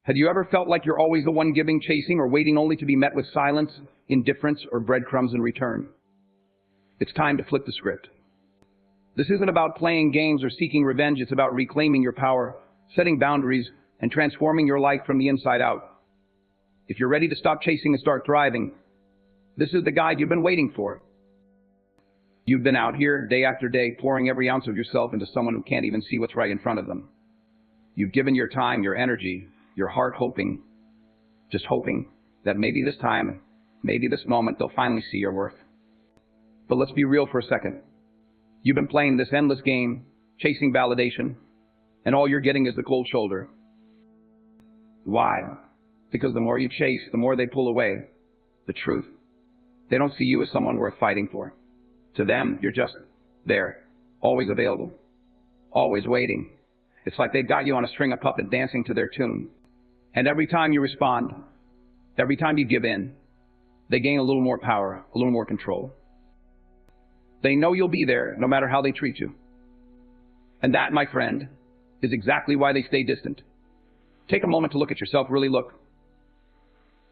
Have you ever felt like you're always the one giving, chasing, or waiting only to be met with silence, indifference, or breadcrumbs in return? It's time to flip the script. This isn't about playing games or seeking revenge. It's about reclaiming your power, setting boundaries, and transforming your life from the inside out. If you're ready to stop chasing and start thriving, this is the guide you've been waiting for. You've been out here day after day pouring every ounce of yourself into someone who can't even see what's right in front of them. You've given your time, your energy, your heart, hoping, just hoping that maybe this time, maybe this moment, they'll finally see your worth. But let's be real for a second. You've been playing this endless game, chasing validation, and all you're getting is the cold shoulder. Why? Because the more you chase, the more they pull away. The truth. They don't see you as someone worth fighting for. To them, you're just there, always available, always waiting. It's like they've got you on a string of puppets dancing to their tune. And every time you respond, every time you give in, they gain a little more power, a little more control. They know you'll be there no matter how they treat you. And that, my friend, is exactly why they stay distant. Take a moment to look at yourself, really look.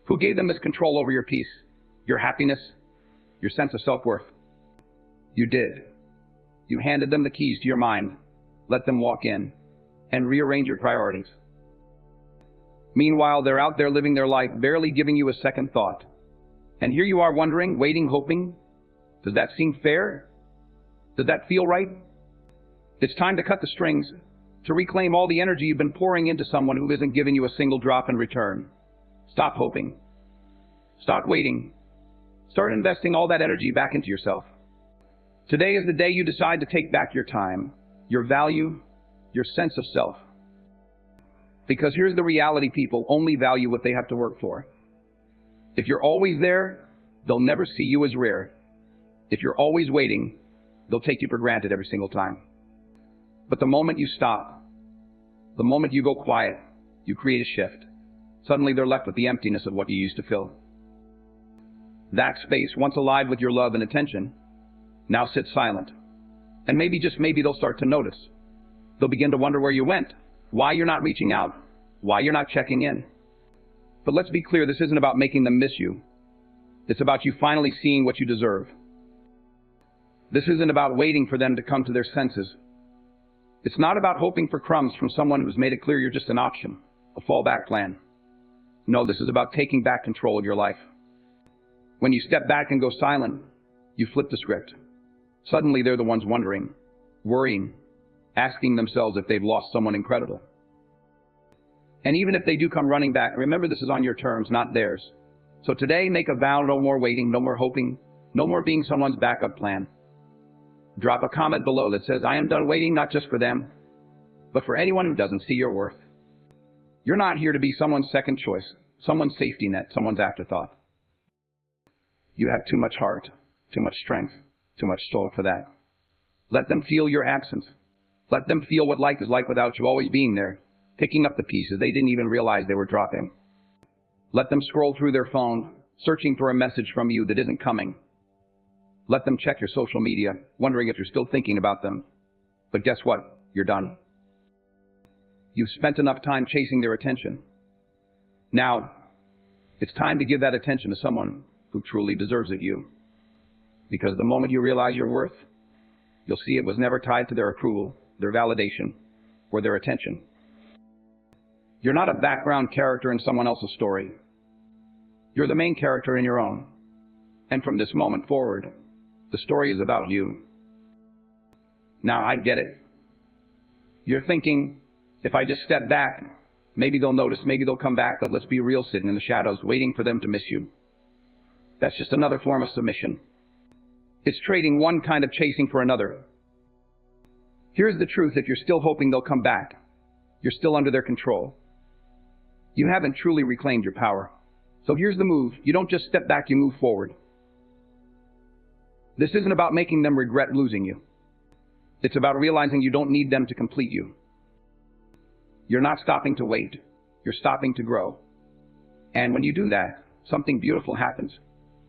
Who gave them this control over your peace, your happiness, your sense of self-worth? You did. You handed them the keys to your mind, let them walk in, and rearrange your priorities. Meanwhile, they're out there living their life, barely giving you a second thought. And here you are wondering, waiting, hoping. Does that seem fair? Does that feel right? It's time to cut the strings, to reclaim all the energy you've been pouring into someone who isn't giving you a single drop in return. Stop hoping. Stop waiting. Start investing all that energy back into yourself. Today is the day you decide to take back your time, your value, your sense of self. Because here's the reality: people only value what they have to work for. If you're always there, they'll never see you as rare. If you're always waiting, they'll take you for granted every single time. But the moment you stop, the moment you go quiet, you create a shift. Suddenly they're left with the emptiness of what you used to fill. That space, once alive with your love and attention, now sits silent. And maybe, just maybe, they'll start to notice. They'll begin to wonder where you went, why you're not reaching out, why you're not checking in. But let's be clear, this isn't about making them miss you. It's about you finally seeing what you deserve. This isn't about waiting for them to come to their senses. It's not about hoping for crumbs from someone who's made it clear you're just an option, a fallback plan. No, this is about taking back control of your life. When you step back and go silent, you flip the script. Suddenly they're the ones wondering, worrying, asking themselves if they've lost someone incredible. And even if they do come running back, remember, this is on your terms, not theirs. So today, make a vow: no more waiting, no more hoping, no more being someone's backup plan. Drop a comment below that says, I am done waiting, not just for them, but for anyone who doesn't see your worth. You're not here to be someone's second choice, someone's safety net, someone's afterthought. You have too much heart, too much strength, too much soul for that. Let them feel your absence. Let them feel what life is like without you always being there, picking up the pieces they didn't even realize they were dropping. Let them scroll through their phone, searching for a message from you that isn't coming. Let them check your social media, wondering if you're still thinking about them. But guess what? You're done. You've spent enough time chasing their attention. Now, it's time to give that attention to someone who truly deserves it, you. Because the moment you realize your worth, you'll see it was never tied to their approval, their validation, or their attention. You're not a background character in someone else's story. You're the main character in your own. And from this moment forward, the story is about you. Now, I get it. You're thinking, if I just step back, maybe they'll notice, maybe they'll come back. But let's be real, sitting in the shadows, waiting for them to miss you. That's just another form of submission. It's trading one kind of chasing for another. Here's the truth: if you're still hoping they'll come back, you're still under their control. You haven't truly reclaimed your power. So here's the move: you don't just step back, you move forward. This isn't about making them regret losing you. It's about realizing you don't need them to complete you. You're not stopping to wait. You're stopping to grow. And when you do that, something beautiful happens.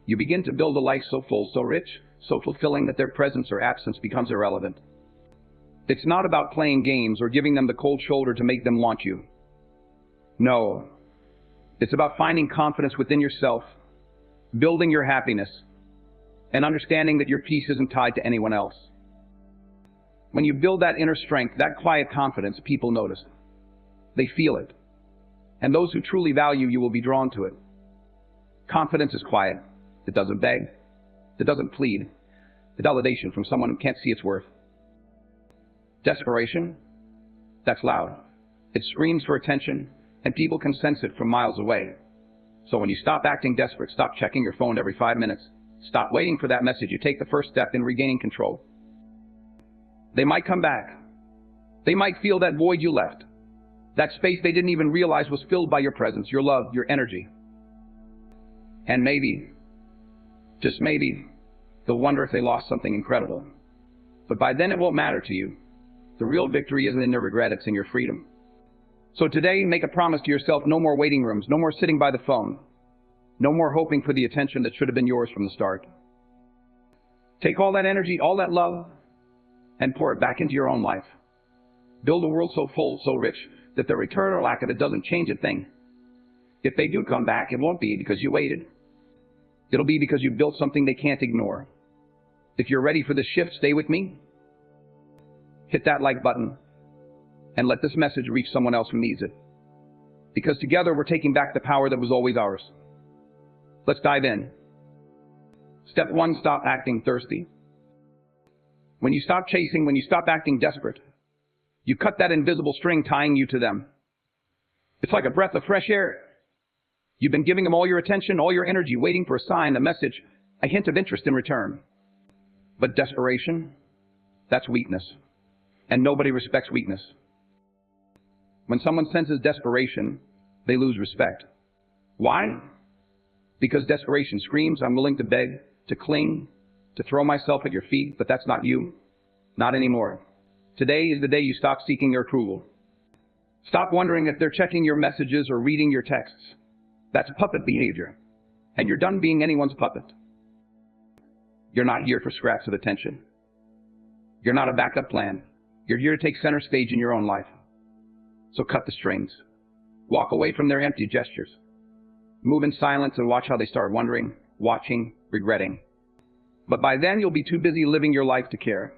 You begin to build a life so full, so rich, so fulfilling that their presence or absence becomes irrelevant. It's not about playing games or giving them the cold shoulder to make them want you. No, It's about finding confidence within yourself, building your happiness, and understanding that your peace isn't tied to anyone else. When you build that inner strength, that quiet confidence, people notice. They feel it. And those who truly value you will be drawn to it. Confidence is quiet. It doesn't beg. It doesn't plead. The validation from someone who can't see its worth. Desperation, that's loud. It screams for attention, and people can sense it from miles away. So when you stop acting desperate, stop checking your phone every 5 minutes. Stop waiting for that message. You take the first step in regaining control. They might come back. They might feel that void you left. That space they didn't even realize was filled by your presence, your love, your energy. And maybe, just maybe, they'll wonder if they lost something incredible. But by then it won't matter to you. The real victory isn't in their regret, it's in your freedom. So today, make a promise to yourself: no more waiting rooms, no more sitting by the phone, no more hoping for the attention that should have been yours from the start. Take all that energy, all that love, and pour it back into your own life. Build a world so full, so rich, that the return or lack of it doesn't change a thing. If they do come back, it won't be because you waited. It'll be because you built something they can't ignore. If you're ready for this shift, stay with me. Hit that like button and let this message reach someone else who needs it. Because together we're taking back the power that was always ours. Let's dive in. Step 1, stop acting thirsty. When you stop chasing, when you stop acting desperate, you cut that invisible string tying you to them. It's like a breath of fresh air. You've been giving them all your attention, all your energy, waiting for a sign, a message, a hint of interest in return. But desperation, that's weakness. And nobody respects weakness. When someone senses desperation, they lose respect. Why? Because desperation screams, I'm willing to beg, to cling, to throw myself at your feet, but that's not you. Not anymore. Today is the day you stop seeking their approval. Stop wondering if they're checking your messages or reading your texts. That's puppet behavior. And you're done being anyone's puppet. You're not here for scraps of attention. You're not a backup plan. You're here to take center stage in your own life. So cut the strings. Walk away from their empty gestures. Move in silence and watch how they start wondering, watching, regretting. But by then you'll be too busy living your life to care.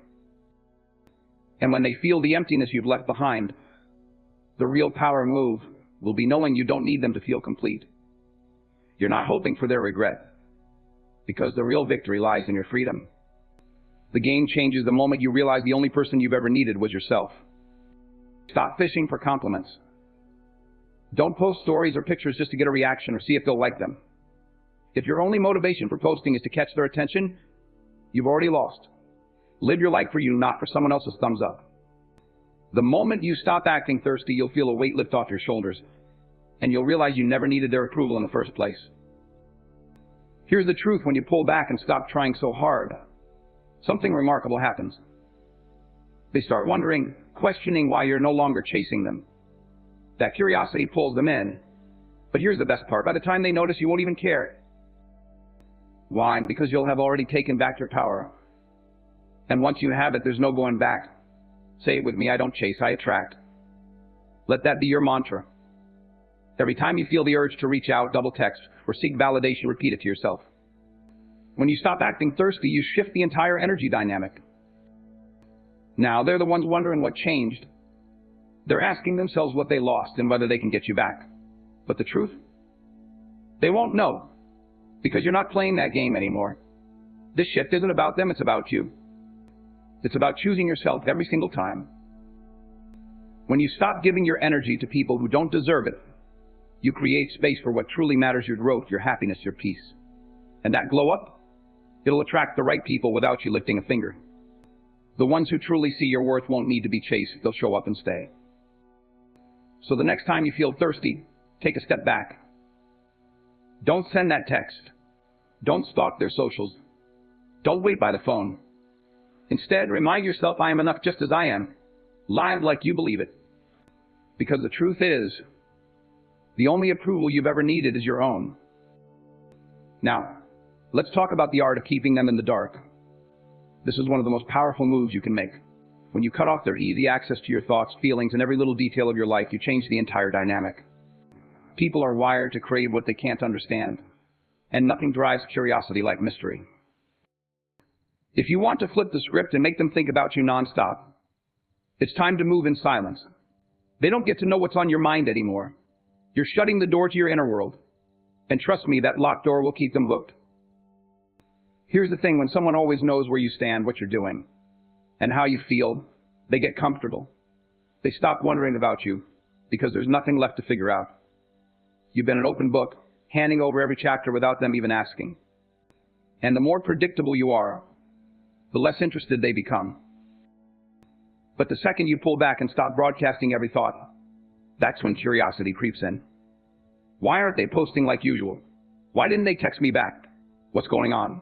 And when they feel the emptiness you've left behind, the real power move will be knowing you don't need them to feel complete. You're not hoping for their regret, because the real victory lies in your freedom. The game changes the moment you realize the only person you've ever needed was yourself. Stop fishing for compliments. Don't post stories or pictures just to get a reaction or see if they'll like them. If your only motivation for posting is to catch their attention, you've already lost. Live your life for you, not for someone else's thumbs up. The moment you stop acting thirsty, you'll feel a weight lift off your shoulders, and you'll realize you never needed their approval in the first place. Here's the truth: when you pull back and stop trying so hard, something remarkable happens. They start wondering, questioning why you're no longer chasing them. That curiosity pulls them in. But here's the best part: by the time they notice, you won't even care. Why? Because you'll have already taken back your power. And once you have it, there's no going back. Say it with me: I don't chase, I attract. Let that be your mantra. Every time you feel the urge to reach out, double text, or seek validation, repeat it to yourself. When you stop acting thirsty, you shift the entire energy dynamic. Now they're the ones wondering what changed. They're asking themselves what they lost and whether they can get you back. But the truth? They won't know, because you're not playing that game anymore. This shift isn't about them, it's about you. It's about choosing yourself every single time. When you stop giving your energy to people who don't deserve it, you create space for what truly matters: your growth, your happiness, your peace. And that glow up, it'll attract the right people without you lifting a finger. The ones who truly see your worth won't need to be chased. They'll show up and stay. So the next time you feel thirsty, take a step back. Don't send that text. Don't stalk their socials. Don't wait by the phone. Instead, remind yourself, I am enough just as I am. Live like you believe it. Because the truth is, the only approval you've ever needed is your own. Now, let's talk about the art of keeping them in the dark. This is one of the most powerful moves you can make. When you cut off their easy access to your thoughts, feelings, and every little detail of your life, you change the entire dynamic. People are wired to crave what they can't understand, and nothing drives curiosity like mystery. If you want to flip the script and make them think about you nonstop, it's time to move in silence. They don't get to know what's on your mind anymore. You're shutting the door to your inner world. And trust me, that locked door will keep them hooked. Here's the thing, when someone always knows where you stand, what you're doing, and how you feel, they get comfortable. They stop wondering about you, because there's nothing left to figure out. You've been an open book, handing over every chapter without them even asking. And the more predictable you are, the less interested they become. But the second you pull back and stop broadcasting every thought, that's when curiosity creeps in. Why aren't they posting like usual? Why didn't they text me back? What's going on?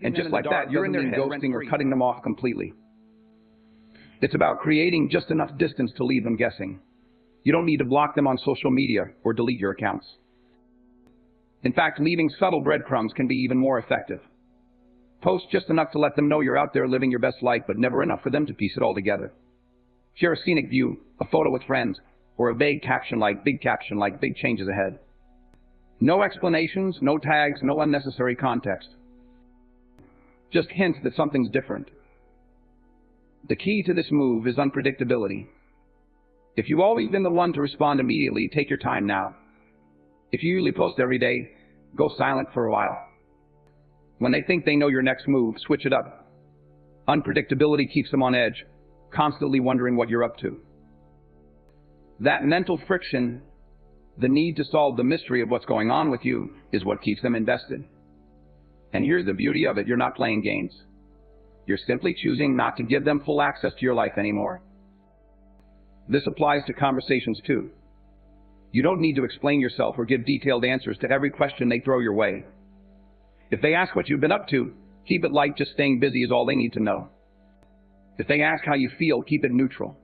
And just like that, you're in there ghosting or cutting them off completely. It's about creating just enough distance to leave them guessing. You don't need to block them on social media or delete your accounts. In fact, leaving subtle breadcrumbs can be even more effective. Post just enough to let them know you're out there living your best life, but never enough for them to piece it all together. Share a scenic view, a photo with friends, or a vague caption like big changes ahead. No explanations, no tags, no unnecessary context. Just hints that something's different. The key to this move is unpredictability. If you've always been the one to respond immediately, take your time now. If you usually post every day, go silent for a while. When they think they know your next move, switch it up. Unpredictability keeps them on edge, constantly wondering what you're up to. That mental friction, the need to solve the mystery of what's going on with you, is what keeps them invested. And here's the beauty of it, you're not playing games. You're simply choosing not to give them full access to your life anymore. This applies to conversations too. You don't need to explain yourself or give detailed answers to every question they throw your way. If they ask what you've been up to, keep it light, just staying busy is all they need to know. If they ask how you feel, keep it neutral.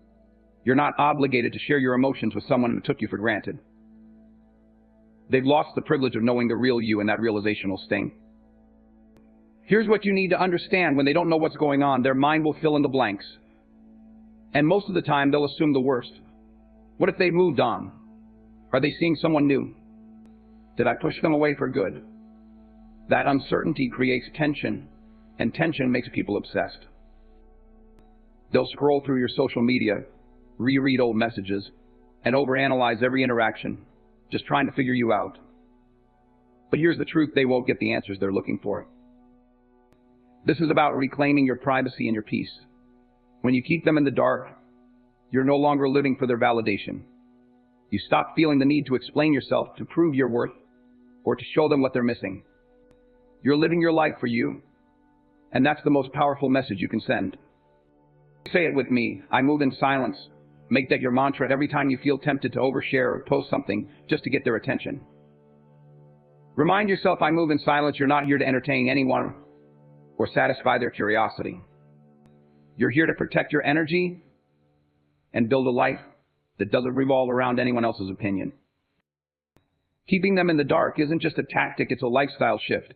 You're not obligated to share your emotions with someone who took you for granted. They've lost the privilege of knowing the real you, and that realization will sting. Here's what you need to understand: when they don't know what's going on, their mind will fill in the blanks. And most of the time, they'll assume the worst. What if they've moved on? Are they seeing someone new? Did I push them away for good? That uncertainty creates tension, and tension makes people obsessed. They'll scroll through your social media, reread old messages, and overanalyze every interaction, just trying to figure you out. But here's the truth: they won't get the answers they're looking for. This is about reclaiming your privacy and your peace. When you keep them in the dark, you're no longer living for their validation. You stop feeling the need to explain yourself, to prove your worth, or to show them what they're missing. You're living your life for you, and that's the most powerful message you can send. Say it with me: I move in silence. Make that your mantra every time you feel tempted to overshare or post something just to get their attention. Remind yourself, I move in silence. You're not here to entertain anyone or satisfy their curiosity. You're here to protect your energy and build a life that doesn't revolve around anyone else's opinion. Keeping them in the dark isn't just a tactic, it's a lifestyle shift.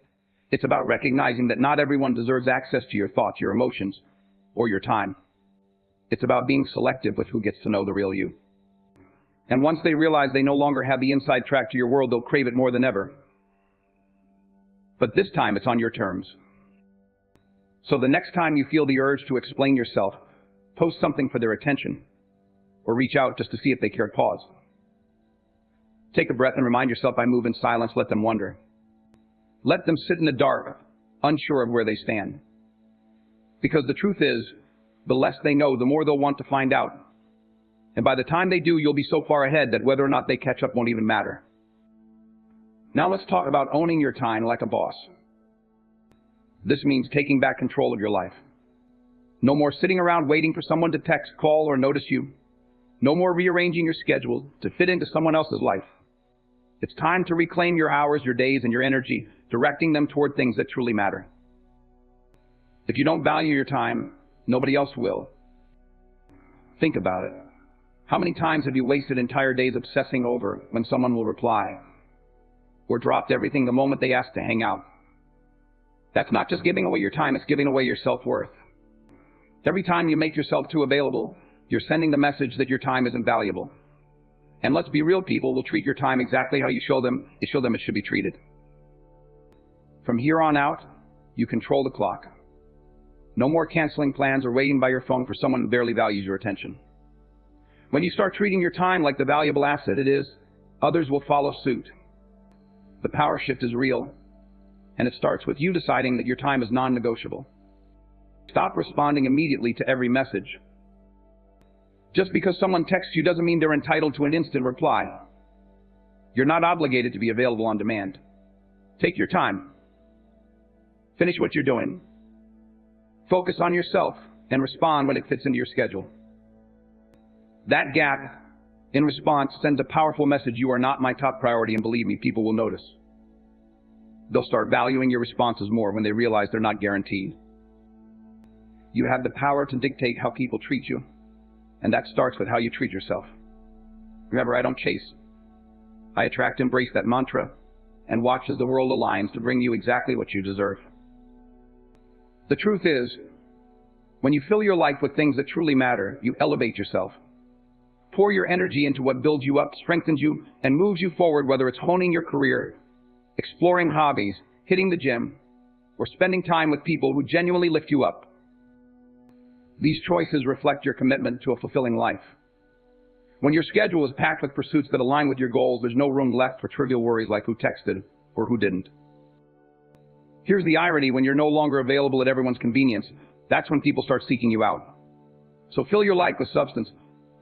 It's about recognizing that not everyone deserves access to your thoughts, your emotions, or your time. It's about being selective with who gets to know the real you. And once they realize they no longer have the inside track to your world, they'll crave it more than ever. But this time it's on your terms. So the next time you feel the urge to explain yourself, post something for their attention, or reach out just to see if they care. Pause. Take a breath and remind yourself, I move in silence. Let them wonder. Let them sit in the dark, unsure of where they stand. Because the truth is, the less they know, the more they'll want to find out. And by the time they do, you'll be so far ahead that whether or not they catch up won't even matter. Now let's talk about owning your time like a boss. This means taking back control of your life. No more sitting around waiting for someone to text, call, or notice you. No more rearranging your schedule to fit into someone else's life. It's time to reclaim your hours, your days, and your energy, directing them toward things that truly matter. If you don't value your time, nobody else will. Think about it. How many times have you wasted entire days obsessing over when someone will reply? Or dropped everything the moment they ask to hang out? That's not just giving away your time, it's giving away your self-worth. Every time you make yourself too available, you're sending the message that your time isn't valuable. And let's be real, people will treat your time exactly how you show them it should be treated. From here on out, you control the clock. No more canceling plans or waiting by your phone for someone who barely values your attention. When you start treating your time like the valuable asset it is, others will follow suit. The power shift is real, and it starts with you deciding that your time is non-negotiable. Stop responding immediately to every message. Just because someone texts you doesn't mean they're entitled to an instant reply. You're not obligated to be available on demand. Take your time. Finish what you're doing. Focus on yourself and respond when it fits into your schedule. That gap in response sends a powerful message: you are not my top priority, and believe me, people will notice. They'll start valuing your responses more when they realize they're not guaranteed. You have the power to dictate how people treat you, and that starts with how you treat yourself. Remember, I don't chase. I attract. Embrace that mantra and watch as the world aligns to bring you exactly what you deserve. The truth is, when you fill your life with things that truly matter, you elevate yourself. Pour your energy into what builds you up, strengthens you, and moves you forward, whether it's honing your career, exploring hobbies, hitting the gym, or spending time with people who genuinely lift you up. These choices reflect your commitment to a fulfilling life. When your schedule is packed with pursuits that align with your goals, there's no room left for trivial worries like who texted or who didn't. Here's the irony: when you're no longer available at everyone's convenience, that's when people start seeking you out. So fill your life with substance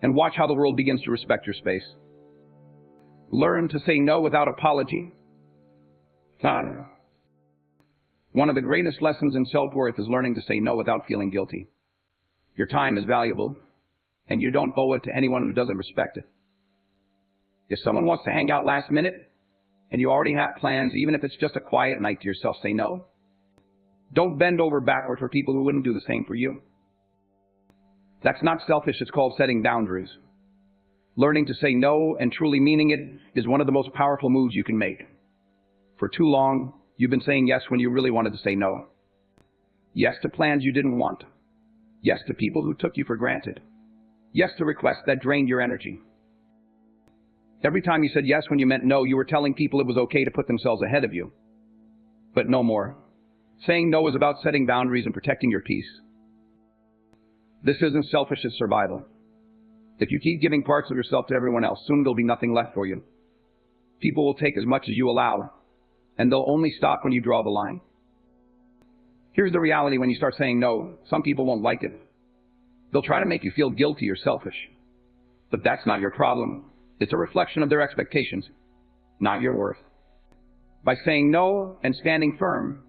and watch how the world begins to respect your space. Learn to say no without apology. One of the greatest lessons in self-worth is learning to say no without feeling guilty. Your time is valuable, and you don't owe it to anyone who doesn't respect it. If someone wants to hang out last minute, and you already have plans, even if it's just a quiet night to yourself, say no. Don't bend over backward for people who wouldn't do the same for you. That's not selfish, it's called setting boundaries. Learning to say no and truly meaning it is one of the most powerful moves you can make. For too long, you've been saying yes when you really wanted to say no. Yes to plans you didn't want. Yes to people who took you for granted. Yes to requests that drained your energy. Every time you said yes when you meant no, you were telling people it was okay to put themselves ahead of you. But no more. Saying no is about setting boundaries and protecting your peace. This isn't selfish, it's survival. If you keep giving parts of yourself to everyone else, soon there'll be nothing left for you. People will take as much as you allow, and they'll only stop when you draw the line. Here's the reality: when you start saying no, some people won't like it. They'll try to make you feel guilty or selfish. But that's not your problem. It's a reflection of their expectations, not your worth. By saying no and standing firm,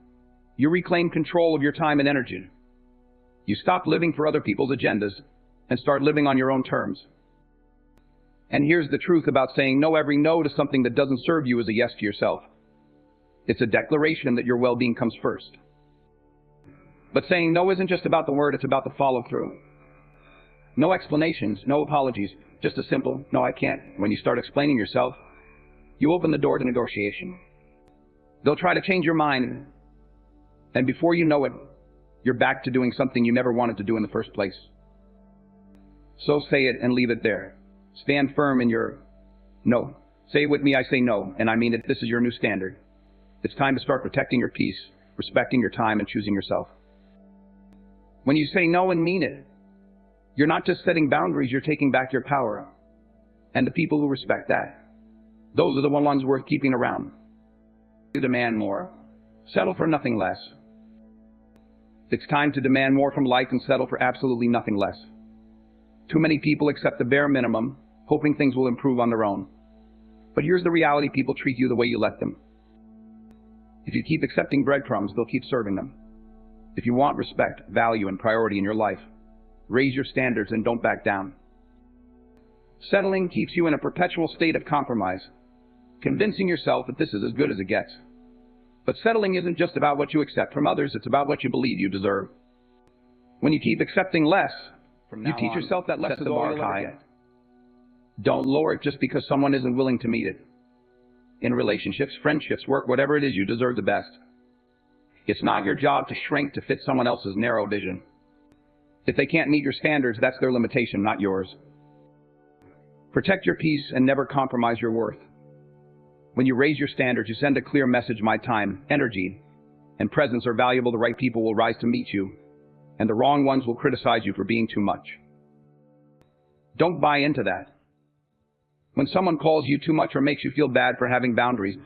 you reclaim control of your time and energy. You stop living for other people's agendas and start living on your own terms. And here's the truth about saying no: every no to something that doesn't serve you is a yes to yourself. It's a declaration that your well-being comes first. But saying no isn't just about the word, it's about the follow-through. No explanations, no apologies, just a simple, no, I can't. When you start explaining yourself, you open the door to negotiation. They'll try to change your mind, and before you know it, you're back to doing something you never wanted to do in the first place. So say it and leave it there. Stand firm in your no. Say it with me: I say no, and I mean it. This is your new standard. It's time to start protecting your peace, respecting your time, and choosing yourself. When you say no and mean it, you're not just setting boundaries, you're taking back your power. And the people who respect that, those are the ones worth keeping around. You demand more. Settle for nothing less. It's time to demand more from life and settle for absolutely nothing less. Too many people accept the bare minimum, hoping things will improve on their own. But here's the reality: people treat you the way you let them. If you keep accepting breadcrumbs, they'll keep serving them. If you want respect, value, and priority in your life, raise your standards and don't back down. Settling keeps you in a perpetual state of compromise, convincing yourself that this is as good as it gets. But settling isn't just about what you accept from others, it's about what you believe you deserve. When you keep accepting less, you teach yourself that less is all you'll ever get. Don't lower it just because someone isn't willing to meet it. In relationships, friendships, work, whatever it is, you deserve the best. It's not your job to shrink to fit someone else's narrow vision. If they can't meet your standards, that's their limitation, not yours. Protect your peace and never compromise your worth. When you raise your standards, you send a clear message: my time, energy, and presence are valuable. The right people will rise to meet you, and the wrong ones will criticize you for being too much. Don't buy into that. When someone calls you too much or makes you feel bad for having boundaries,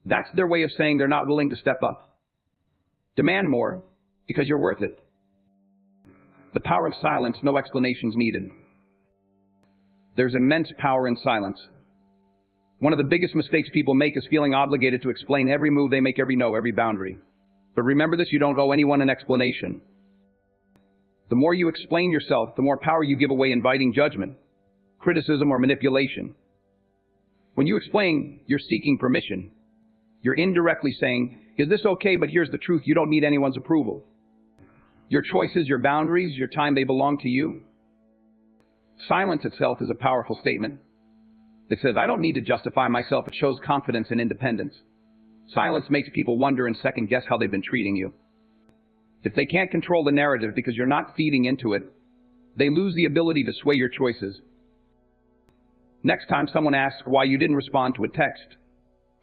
that's their way of saying they're not willing to step up. Demand more, because you're worth it. The power of silence, no explanations needed. There's immense power in silence. One of the biggest mistakes people make is feeling obligated to explain every move they make, every no, every boundary. But remember this: you don't owe anyone an explanation. The more you explain yourself, the more power you give away, inviting judgment, criticism, or manipulation. When you explain, you're seeking permission. You're indirectly saying, is this okay? But here's the truth: you don't need anyone's approval. Your choices, your boundaries, your time, they belong to you. Silence itself is a powerful statement. It says, I don't need to justify myself. It shows confidence and independence. Silence makes people wonder and second guess how they've been treating you. If they can't control the narrative because you're not feeding into it, they lose the ability to sway your choices. Next time someone asks why you didn't respond to a text,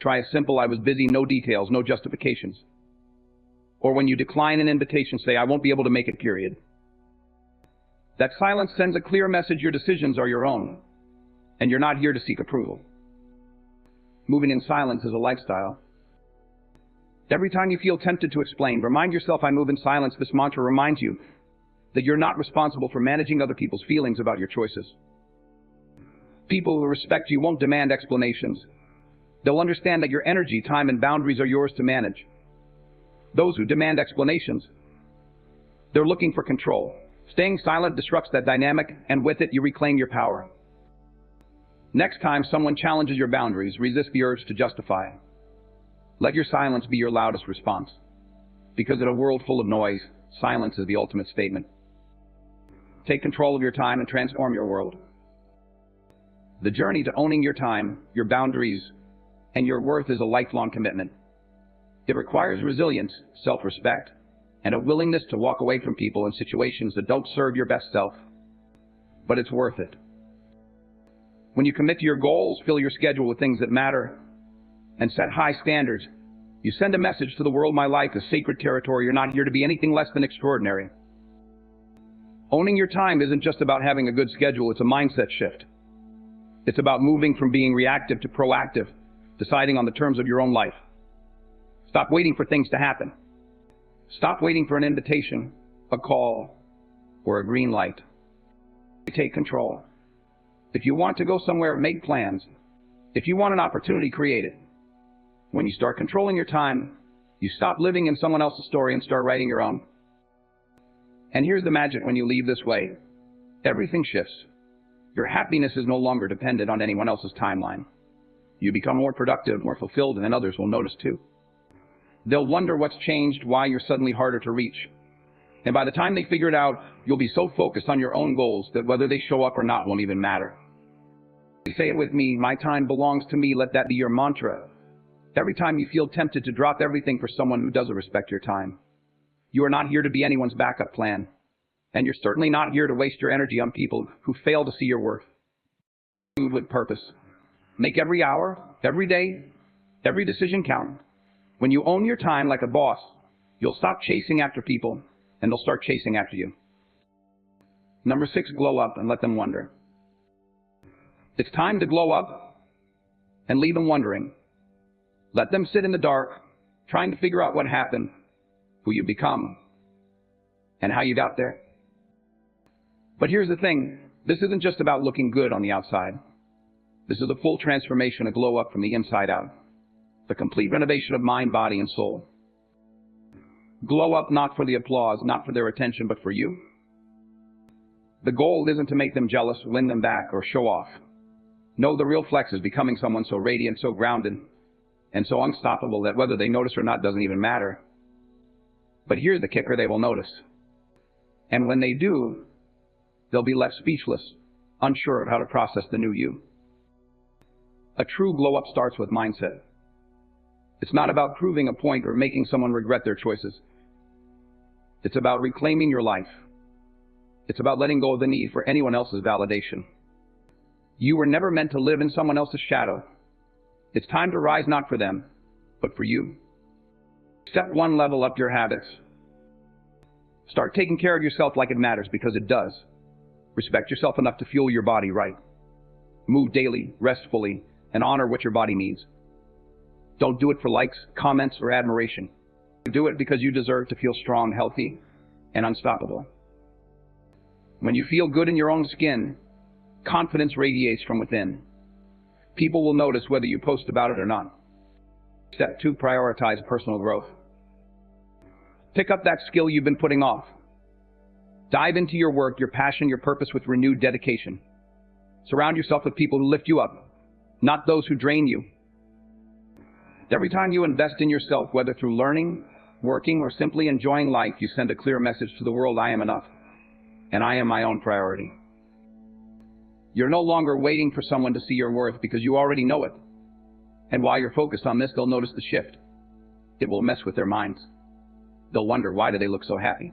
try a simple, I was busy, no details, no justifications. Or when you decline an invitation, say, I won't be able to make it, period. That silence sends a clear message: your decisions are your own, and you're not here to seek approval. Moving in silence is a lifestyle. Every time you feel tempted to explain, remind yourself, I move in silence. This mantra reminds you that you're not responsible for managing other people's feelings about your choices. People who respect you won't demand explanations. They'll understand that your energy, time, and boundaries are yours to manage. Those who demand explanations, they're looking for control. Staying silent disrupts that dynamic, and with it, you reclaim your power. Next time someone challenges your boundaries, resist the urge to justify. Let your silence be your loudest response. Because in a world full of noise, silence is the ultimate statement. Take control of your time and transform your world. The journey to owning your time, your boundaries, and your worth is a lifelong commitment. It requires resilience, self-respect, and a willingness to walk away from people and situations that don't serve your best self. But it's worth it. When you commit to your goals, fill your schedule with things that matter, and set high standards, you send a message to the world: my life is sacred territory. You're not here to be anything less than extraordinary. Owning your time isn't just about having a good schedule, it's a mindset shift. It's about moving from being reactive to proactive, deciding on the terms of your own life. Stop waiting for things to happen. Stop waiting for an invitation, a call, or a green light. Take control. If you want to go somewhere, make plans. If you want an opportunity, create it. When you start controlling your time, you stop living in someone else's story and start writing your own. And here's the magic: when you leave this way, everything shifts. Your happiness is no longer dependent on anyone else's timeline. You become more productive, more fulfilled, and others will notice too. They'll wonder what's changed, why you're suddenly harder to reach. And by the time they figure it out, you'll be so focused on your own goals that whether they show up or not won't even matter. Say it with me: my time belongs to me. Let that be your mantra. Every time you feel tempted to drop everything for someone who doesn't respect your time, you are not here to be anyone's backup plan. And you're certainly not here to waste your energy on people who fail to see your worth. Move with purpose. Make every hour, every day, every decision count. When you own your time like a boss, you'll stop chasing after people, and they'll start chasing after you. Number 6, glow up and let them wonder. It's time to glow up and leave them wondering. Let them sit in the dark, trying to figure out what happened, who you become, and how you got there. But here's the thing: this isn't just about looking good on the outside. This is a full transformation, a glow up from the inside out. The complete renovation of mind, body, and soul. Glow up not for the applause, not for their attention, but for you. The goal isn't to make them jealous, win them back, or show off. No, the real flex is becoming someone so radiant, so grounded, and so unstoppable that whether they notice or not doesn't even matter. But here's the kicker: they will notice. And when they do, they'll be left speechless, unsure of how to process the new you. A true glow-up starts with mindset. It's not about proving a point or making someone regret their choices. It's about reclaiming your life. It's about letting go of the need for anyone else's validation. You were never meant to live in someone else's shadow. It's time to rise not for them, but for you. Step 1, level up your habits. Start taking care of yourself like it matters, because it does. Respect yourself enough to fuel your body right. Move daily, rest fully, and honor what your body needs. Don't do it for likes, comments, or admiration. Do it because you deserve to feel strong, healthy, and unstoppable. When you feel good in your own skin, confidence radiates from within. People will notice whether you post about it or not. Step 2, prioritize personal growth. Pick up that skill you've been putting off. Dive into your work, your passion, your purpose with renewed dedication. Surround yourself with people who lift you up, not those who drain you. Every time you invest in yourself, whether through learning, working, or simply enjoying life, you send a clear message to the world: I am enough, and I am my own priority. You're no longer waiting for someone to see your worth, because you already know it. And while you're focused on this, they'll notice the shift. It will mess with their minds. They'll wonder, why do they look so happy?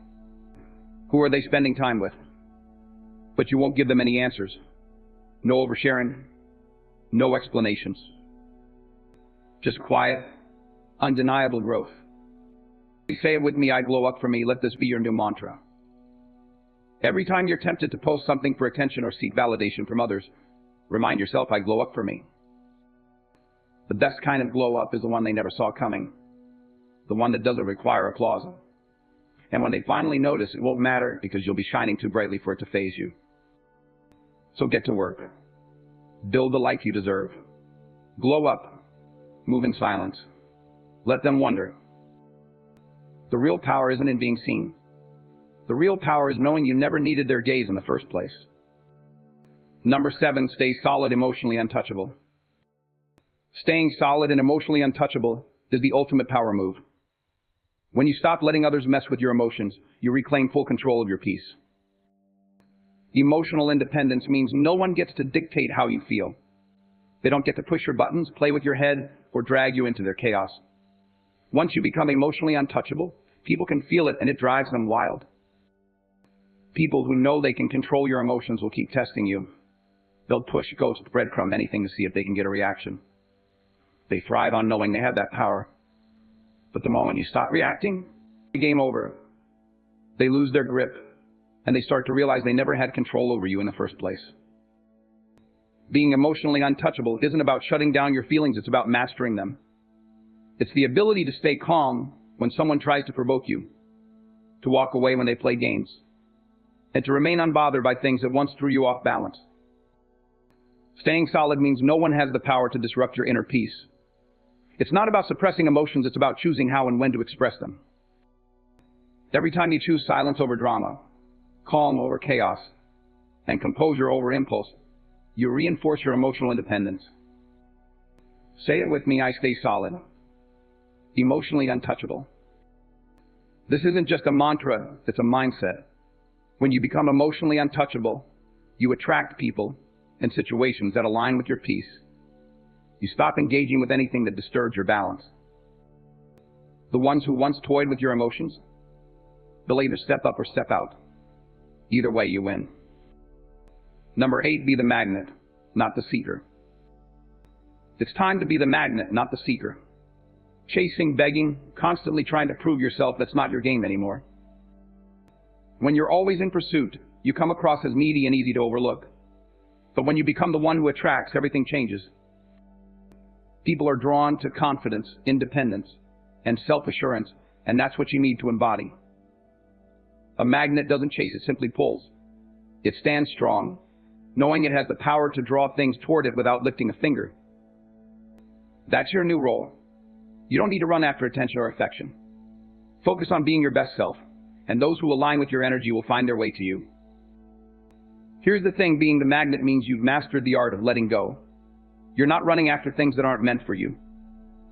Who are they spending time with? But you won't give them any answers. No oversharing, no explanations. Just quiet, undeniable growth. Say it with me: I glow up for me. Let this be your new mantra. Every time you're tempted to post something for attention or seek validation from others, remind yourself: I glow up for me. The best kind of glow up is the one they never saw coming. The one that doesn't require applause. And when they finally notice, it won't matter, because you'll be shining too brightly for it to faze you. So get to work. Build the life you deserve. Glow up. Move in silence. Let them wonder. The real power isn't in being seen. The real power is knowing you never needed their gaze in the first place. Number 7, stay solid, emotionally untouchable. Staying solid and emotionally untouchable is the ultimate power move. When you stop letting others mess with your emotions, you reclaim full control of your peace. Emotional independence means no one gets to dictate how you feel. They don't get to push your buttons, play with your head, or drag you into their chaos. Once you become emotionally untouchable, people can feel it, and it drives them wild. People who know they can control your emotions will keep testing you. They'll push, ghost, breadcrumb, anything to see if they can get a reaction. They thrive on knowing they have that power. But the moment you stop reacting, game over. They lose their grip, and they start to realize they never had control over you in the first place. Being emotionally untouchable isn't about shutting down your feelings, it's about mastering them. It's the ability to stay calm when someone tries to provoke you, to walk away when they play games, and to remain unbothered by things that once threw you off balance. Staying solid means no one has the power to disrupt your inner peace. It's not about suppressing emotions, it's about choosing how and when to express them. Every time you choose silence over drama, calm over chaos, and composure over impulse, you reinforce your emotional independence. Say it with me: I stay solid, emotionally untouchable. This isn't just a mantra, it's a mindset. When you become emotionally untouchable, you attract people and situations that align with your peace. You stop engaging with anything that disturbs your balance. The ones who once toyed with your emotions, they'll either step up or step out. Either way, you win. Number 8, be the magnet, not the seeker. It's time to be the magnet, not the seeker. Chasing, begging, constantly trying to prove yourself, that's not your game anymore. When you're always in pursuit, you come across as needy and easy to overlook. But when you become the one who attracts, everything changes. People are drawn to confidence, independence, and self-assurance, and that's what you need to embody. A magnet doesn't chase, it simply pulls. It stands strong, knowing it has the power to draw things toward it without lifting a finger. That's your new role. You don't need to run after attention or affection. Focus on being your best self, and those who align with your energy will find their way to you. Here's the thing: being the magnet means you've mastered the art of letting go. You're not running after things that aren't meant for you.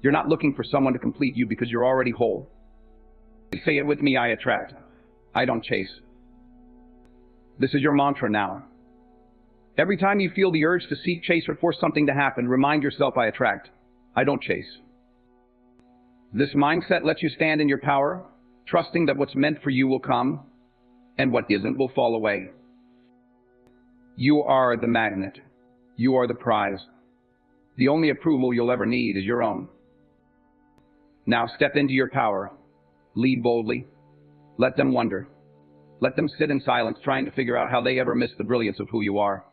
You're not looking for someone to complete you, because you're already whole. Say it with me: I attract, I don't chase. This is your mantra now. Every time you feel the urge to seek, chase, or force something to happen, remind yourself: I attract, I don't chase. This mindset lets you stand in your power, trusting that what's meant for you will come, and what isn't will fall away. You are the magnet. You are the prize. The only approval you'll ever need is your own. Now step into your power. Lead boldly. Let them wonder. Let them sit in silence trying to figure out how they ever missed the brilliance of who you are.